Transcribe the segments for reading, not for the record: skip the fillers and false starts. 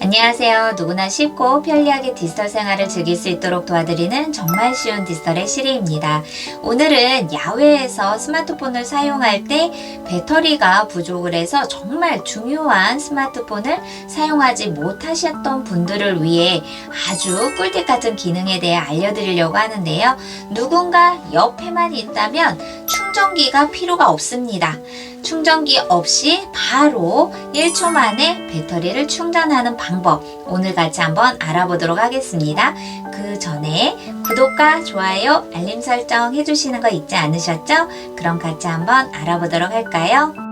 안녕하세요. 누구나 쉽고 편리하게 디지털 생활을 즐길 수 있도록 도와드리는 정말 쉬운 디지털의 시리입니다. 오늘은 야외에서 스마트폰을 사용할 때 배터리가 부족을 해서 정말 중요한 스마트폰을 사용하지 못하셨던 분들을 위해 아주 꿀팁 같은 기능에 대해 알려드리려고 하는데요. 누군가 옆에만 있다면 충전기가 필요가 없습니다. 충전기 없이 바로 1초 만에 배터리를 충전하는 방법, 오늘 같이 한번 알아보도록 하겠습니다. 그 전에 구독과 좋아요, 알림 설정 해주시는 거 잊지 않으셨죠? 그럼 같이 한번 알아보도록 할까요?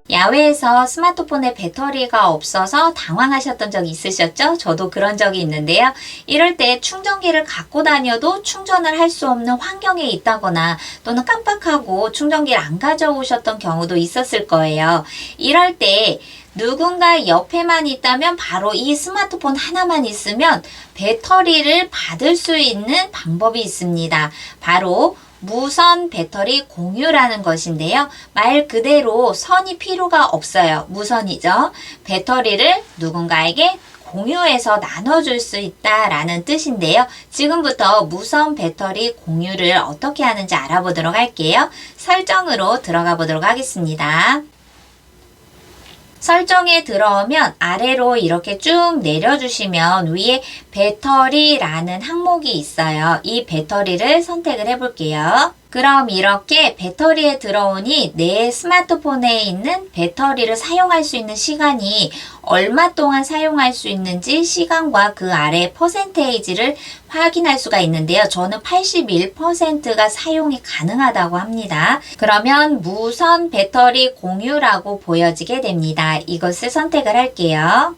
야외에서 스마트폰에 배터리가 없어서 당황하셨던 적 있으셨죠? 저도 그런 적이 있는데요. 이럴 때 충전기를 갖고 다녀도 충전을 할 수 없는 환경에 있다거나 또는 깜빡하고 충전기를 안 가져오셨던 경우도 있었을 거예요. 이럴 때 누군가 옆에만 있다면 바로 이 스마트폰 하나만 있으면 배터리를 받을 수 있는 방법이 있습니다. 바로 무선 배터리 공유라는 것인데요. 말 그대로 선이 필요가 없어요. 무선이죠. 배터리를 누군가에게 공유해서 나눠줄 수 있다라는 뜻인데요. 지금부터 무선 배터리 공유를 어떻게 하는지 알아보도록 할게요. 설정으로 들어가 보도록 하겠습니다. 설정에 들어오면 아래로 이렇게 쭉 내려주시면 위에 배터리라는 항목이 있어요. 이 배터리를 선택을 해볼게요. 그럼 이렇게 배터리에 들어오니 내 스마트폰에 있는 배터리를 사용할 수 있는 시간이 얼마 동안 사용할 수 있는지 시간과 그 아래 퍼센테이지를 확인할 수가 있는데요. 저는 81%가 사용이 가능하다고 합니다. 그러면 무선 배터리 공유라고 보여지게 됩니다. 이것을 선택을 할게요.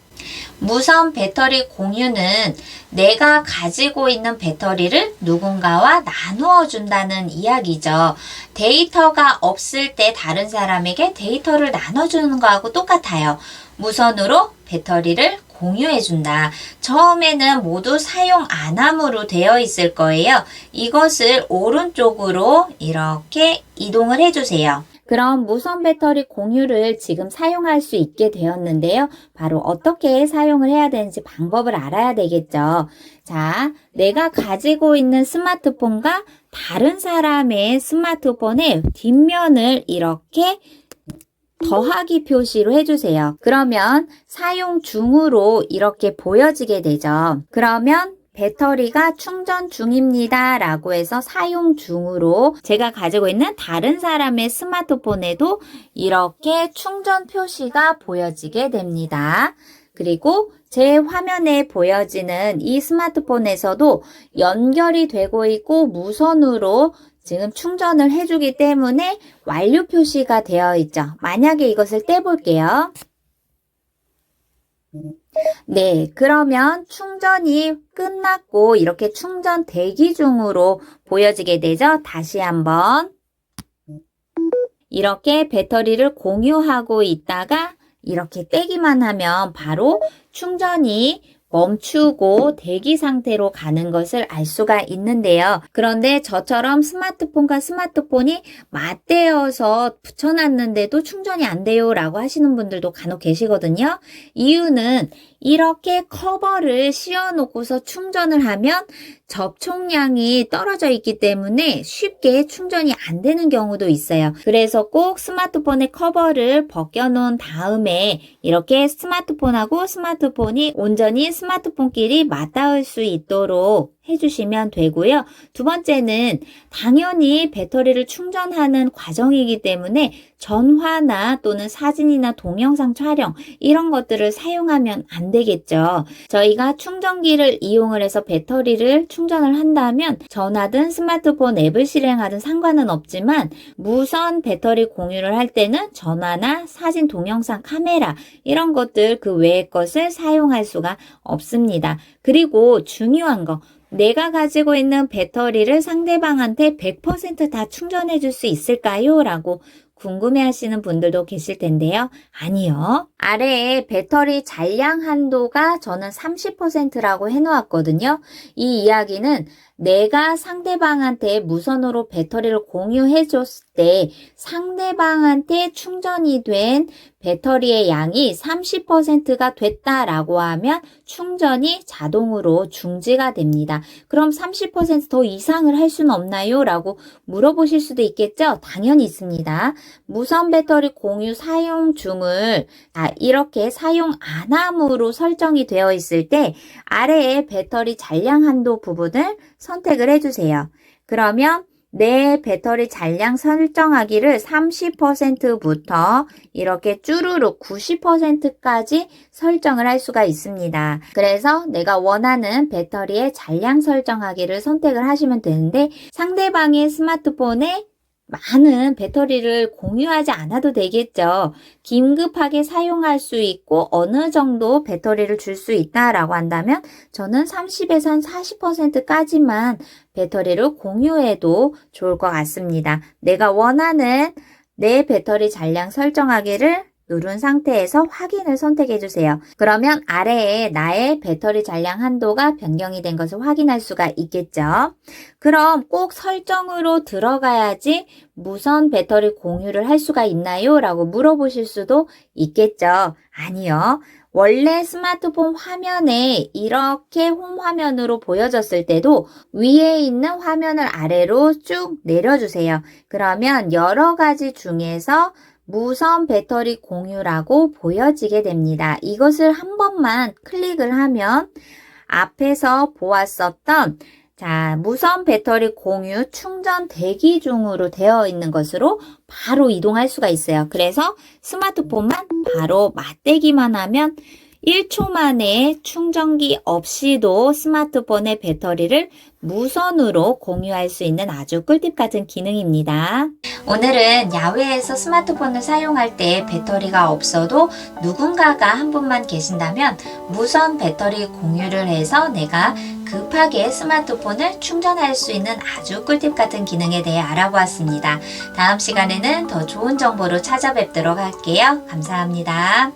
무선 배터리 공유는 내가 가지고 있는 배터리를 누군가와 나누어 준다는 이야기죠. 데이터가 없을 때 다른 사람에게 데이터를 나눠주는 거하고 똑같아요. 무선으로 배터리를 공유해준다. 처음에는 모두 사용 안 함으로 되어 있을 거예요. 이것을 오른쪽으로 이렇게 이동을 해주세요. 그럼 무선 배터리 공유를 지금 사용할 수 있게 되었는데요. 바로 어떻게 사용을 해야 되는지 방법을 알아야 되겠죠. 자, 내가 가지고 있는 스마트폰과 다른 사람의 스마트폰의 뒷면을 이렇게 더하기 표시로 해주세요. 그러면 사용 중으로 이렇게 보여지게 되죠. 그러면 배터리가 충전 중입니다 라고 해서 사용 중으로 제가 가지고 있는 다른 사람의 스마트폰에도 이렇게 충전 표시가 보여지게 됩니다. 그리고 제 화면에 보여지는 이 스마트폰에서도 연결이 되고 있고 무선으로 지금 충전을 해주기 때문에 완료 표시가 되어 있죠. 만약에 이것을 떼볼게요. 네, 그러면 충전이 끝났고 이렇게 충전 대기 중으로 보여지게 되죠. 다시 한번 이렇게 배터리를 공유하고 있다가 이렇게 떼기만 하면 바로 충전이 멈추고 대기 상태로 가는 것을 알 수가 있는데요. 그런데 저처럼 스마트폰과 스마트폰이 맞대어서 붙여놨는데도 충전이 안 돼요 라고 하시는 분들도 간혹 계시거든요. 이유는 이렇게 커버를 씌워놓고서 충전을 하면 접촉량이 떨어져 있기 때문에 쉽게 충전이 안 되는 경우도 있어요. 그래서 꼭 스마트폰의 커버를 벗겨놓은 다음에 이렇게 스마트폰하고 스마트폰이 온전히 스마트폰끼리 맞닿을 수 있도록 해주시면 되고요. 두 번째는 당연히 배터리를 충전하는 과정이기 때문에 전화나 또는 사진이나 동영상 촬영 이런 것들을 사용하면 안 되겠죠. 저희가 충전기를 이용을 해서 배터리를 충전을 한다면 전화든 스마트폰 앱을 실행하든 상관은 없지만 무선 배터리 공유를 할 때는 전화나 사진, 동영상, 카메라 이런 것들 그 외의 것을 사용할 수가 없습니다. 그리고 중요한 거 내가 가지고 있는 배터리를 상대방한테 100%다 충전해 줄 수 있을까요? 라고 궁금해 하시는 분들도 계실 텐데요. 아니요. 아래에 배터리 잔량 한도가 저는 30%라고 해놓았거든요. 이 이야기는 내가 상대방한테 무선으로 배터리를 공유해 줬을 때 상대방한테 충전이 된 배터리의 양이 30%가 됐다라고 하면 충전이 자동으로 중지가 됩니다. 그럼 30%더 이상을 할 수는 없나요? 라고 물어보실 수도 있겠죠? 당연히 있습니다. 무선 배터리 공유 사용 중을 이렇게 사용 안 함으로 설정이 되어 있을 때 아래에 배터리 잔량 한도 부분을 선택을 해주세요. 그러면 내 배터리 잔량 설정하기를 30%부터 이렇게 쭈루룩 90%까지 설정을 할 수가 있습니다. 그래서 내가 원하는 배터리의 잔량 설정하기를 선택을 하시면 되는데 상대방의 스마트폰에 많은 배터리를 공유하지 않아도 되겠죠. 긴급하게 사용할 수 있고 어느 정도 배터리를 줄 수 있다라고 한다면 저는 30에서 40%까지만 배터리를 공유해도 좋을 것 같습니다. 내가 원하는 내 배터리 잔량 설정하기를 누른 상태에서 확인을 선택해 주세요. 그러면 아래에 나의 배터리 잔량 한도가 변경이 된 것을 확인할 수가 있겠죠. 그럼 꼭 설정으로 들어가야지 무선 배터리 공유를 할 수가 있나요? 라고 물어보실 수도 있겠죠. 아니요. 원래 스마트폰 화면에 이렇게 홈 화면으로 보여졌을 때도 위에 있는 화면을 아래로 쭉 내려주세요. 그러면 여러 가지 중에서 무선 배터리 공유라고 보여지게 됩니다. 이것을 한 번만 클릭을 하면 앞에서 보았었던 무선 배터리 공유 충전 대기 중으로 되어 있는 것으로 바로 이동할 수가 있어요. 그래서 스마트폰만 바로 맞대기만 하면 1초 만에 충전기 없이도 스마트폰의 배터리를 무선으로 공유할 수 있는 아주 꿀팁 같은 기능입니다. 오늘은 야외에서 스마트폰을 사용할 때 배터리가 없어도 누군가가 한 분만 계신다면 무선 배터리 공유를 해서 내가 급하게 스마트폰을 충전할 수 있는 아주 꿀팁 같은 기능에 대해 알아보았습니다. 다음 시간에는 더 좋은 정보로 찾아뵙도록 할게요. 감사합니다.